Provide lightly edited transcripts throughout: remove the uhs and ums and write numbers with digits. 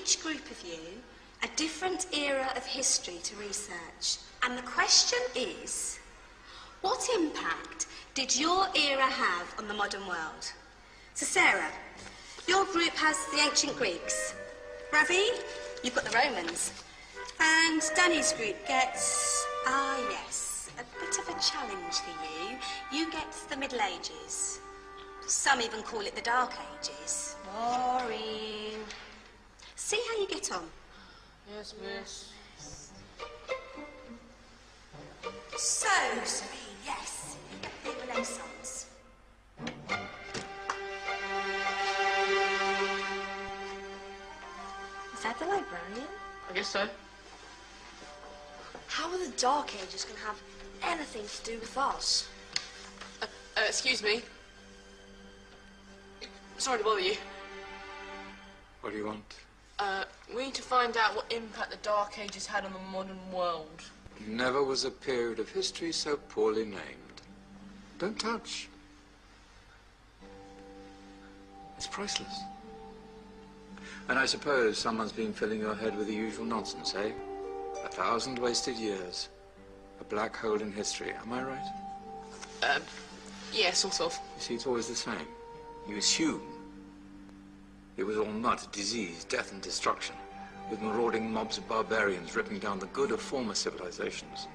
each group of you a different era of history to research. And the question is, what impact did your era have on the modern world? So Sarah, your group has the ancient Greeks. Ravi, you've got the Romans. And Danny's group gets, yes, a bit of a challenge for you. You get the Middle Ages. Some even call it the Dark Ages. Boring. See how you get on. Yes, miss. So, Serene, yes, you get the Renaissance. Is that the librarian? I guess so. How are the Dark Ages going to have anything to do with us? Excuse me. Sorry to bother you. What do you want? We need to find out what impact the Dark Ages had on the modern world. Never was a period of history so poorly named. Don't touch. It's priceless. And I suppose someone's been filling your head with the usual nonsense, eh? 1,000 wasted years. A black hole in history, am I right? Yeah, sort of. You see, it's always the same. You assume it was all mud, disease, death and destruction, with marauding mobs of barbarians ripping down the good of former civilizations,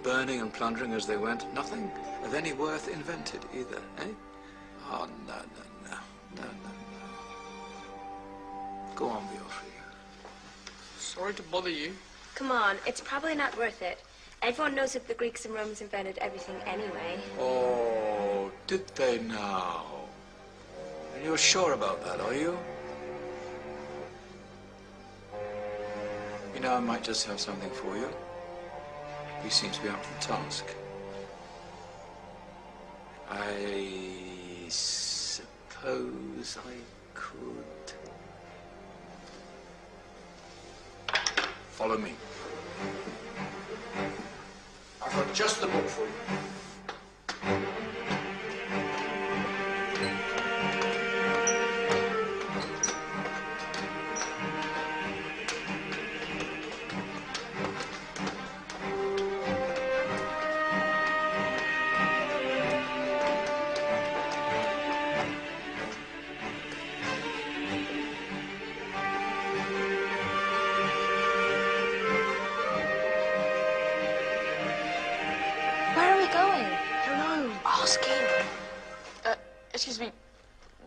burning and plundering as they went. Nothing of any worth invented either, eh? Oh, no. Go on, Beatrice. Sorry to bother you. Come on, it's probably not worth it. Everyone knows that the Greeks and Romans invented everything anyway. Oh, did they now? And you're sure about that, are you? You know, I might just have something for you. You seem to be up to the task. I suppose I could... Follow me. I've got just the book for you. Excuse me,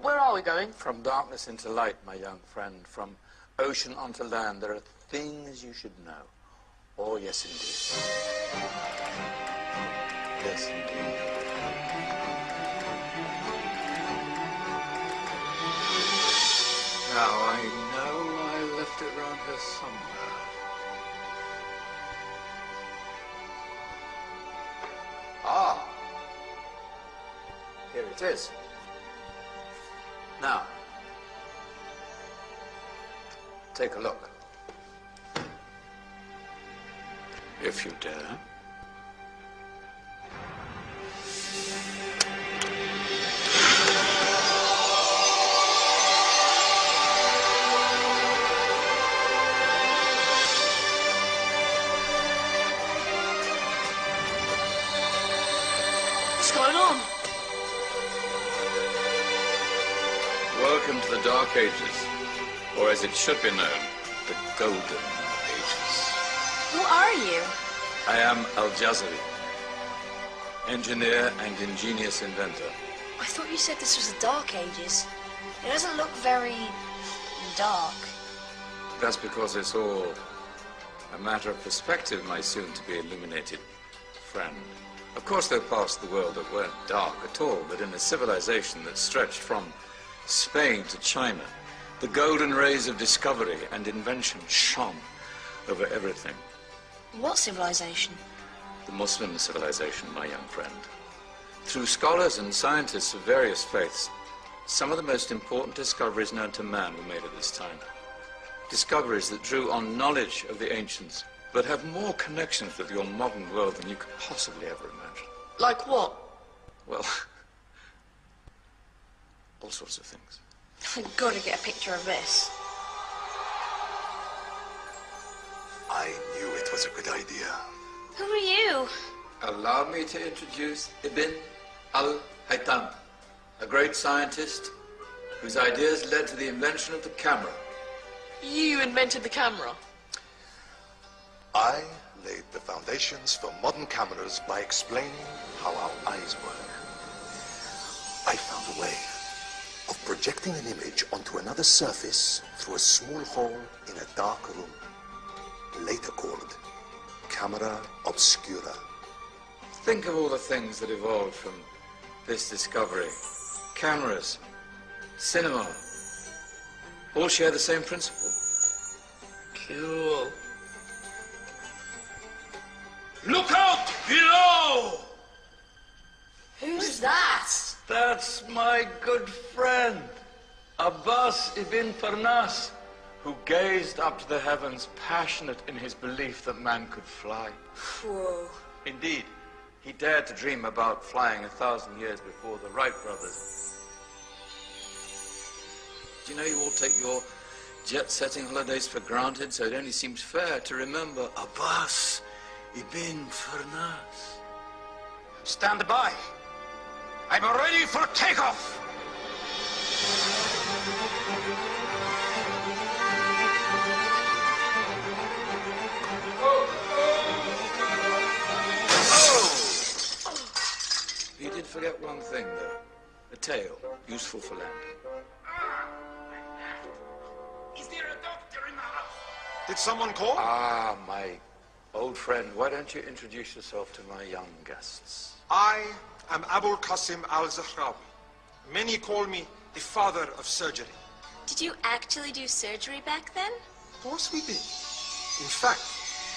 where are we going? From darkness into light, my young friend. From ocean onto land. There are things you should know. Oh, yes, indeed. Yes, indeed. Now, I know I left it round here somewhere. Ah! Here it is. Now, take a look. If you dare. What's going on? Welcome to the Dark Ages, or as it should be known, the Golden Ages. Who are you? I am Al-Jazari, engineer and ingenious inventor. I thought you said this was the Dark Ages. It doesn't look very dark. That's because it's all a matter of perspective, my soon-to-be illuminated friend. Of course, there are parts of the world that weren't dark at all, but in a civilization that stretched from Spain to China, the golden rays of discovery and invention shone over everything. What civilization? The Muslim civilization, my young friend. Through scholars and scientists of various faiths, some of the most important discoveries known to man were made at this time. Discoveries that drew on knowledge of the ancients, but have more connections with your modern world than you could possibly ever imagine. Like what? Well, all sorts of things. I've got to get a picture of this. I knew it was a good idea. Who are you? Allow me to introduce Ibn al-Haytham, a great scientist whose ideas led to the invention of the camera. You invented the camera? I laid the foundations for modern cameras by explaining how our eyes work. I found a way of projecting an image onto another surface through a small hole in a dark room, later called camera obscura. Think of all the things that evolved from this discovery. Cameras, cinema, all share the same principle. Cool. Look out below! Who's that? That's my good friend, Abbas ibn Farnas, Who gazed up to the heavens, passionate in his belief that man could fly. Whoa. Indeed, he dared to dream about flying 1,000 years before the Wright brothers. Do you know you all take your jet-setting holidays for granted, so it only seems fair to remember Abbas ibn Farnas. stand by. I'm ready for takeoff. You did forget one thing, though. A tail, useful for landing. Is there a doctor in the house? Did someone call? Ah, my old friend, why don't you introduce yourself to my young guests? I am Abul Qasim al-Zahrawi. Many call me the father of surgery. Did you actually do surgery back then? Of course we did. In fact,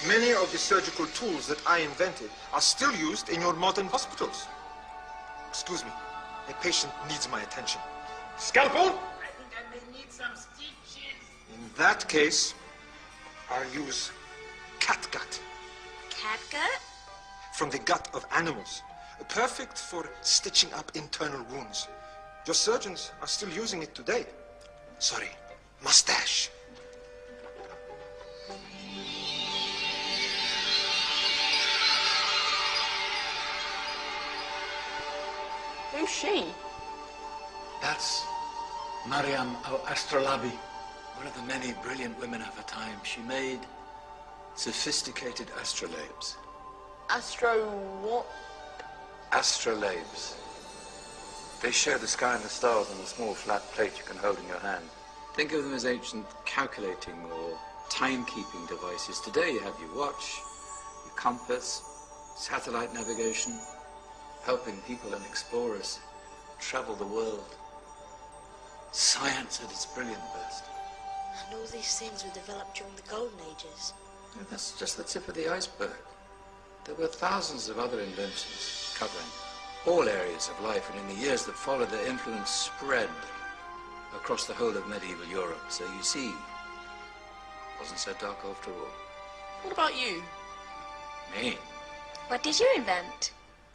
many of the surgical tools that I invented are still used in your modern hospitals. Excuse me, a patient needs my attention. Scalpel? I think I may need some stitches. In that case, I'll use catgut Catgut? from the gut of animals. Perfect for stitching up internal wounds. Your surgeons are still using it today. Sorry, mustache. Who's she? That's Maryam al-Astrolabi, one of the many brilliant women of her time. She made sophisticated astrolabes. Astro what? Astrolabes. They show the sky and the stars on a small flat plate you can hold in your hand. Think of them as ancient calculating or timekeeping devices. Today you have your watch, your compass, satellite navigation, helping people and explorers travel the world. Science at its brilliant best. And all these things were developed during the Golden Ages. And that's just the tip of the iceberg. There were thousands of other inventions covering all areas of life, and in the years that followed, their influence spread across the whole of medieval Europe. So you see, it wasn't so dark after all. What about you? Me? What did you invent?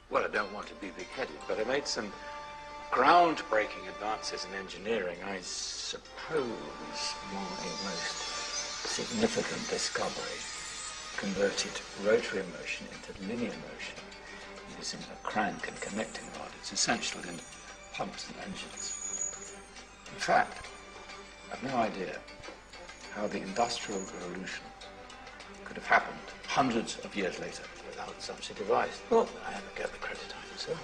Well, I don't want to be big-headed, but I made some groundbreaking advances in engineering. I suppose my most significant discovery converted rotary motion into linear motion using a crank and connecting rod. It's essential in pumps and engines. In fact, I've no idea how the Industrial Revolution could have happened hundreds of years later without such a device. Well, I never get the credit I deserve.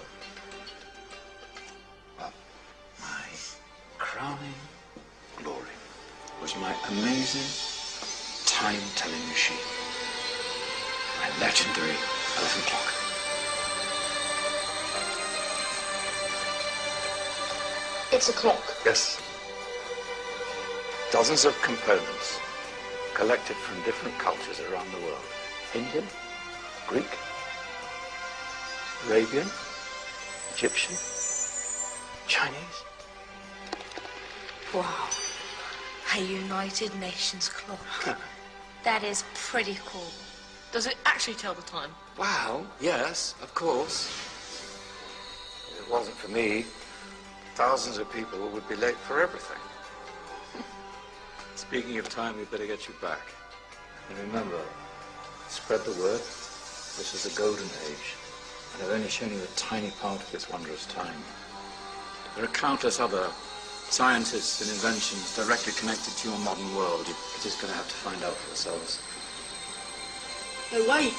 But my crowning glory was my amazing time-telling machine. My legendary elephant clock. It's a clock. Yes. Dozens of components collected from different cultures around the world. Indian, Greek, Arabian, Egyptian, Chinese. Wow. A United Nations clock. That is pretty cool. Does it actually tell the time? Wow, yes, of course. If it wasn't for me, thousands of people would be late for everything. Speaking of time, we'd better get you back. And remember, Spread the word. This is the golden age, and I've only shown you a tiny part of this wondrous time. There are countless other scientists and inventions directly connected to your modern world. You're just going to have to find out for yourselves. Hey, wait!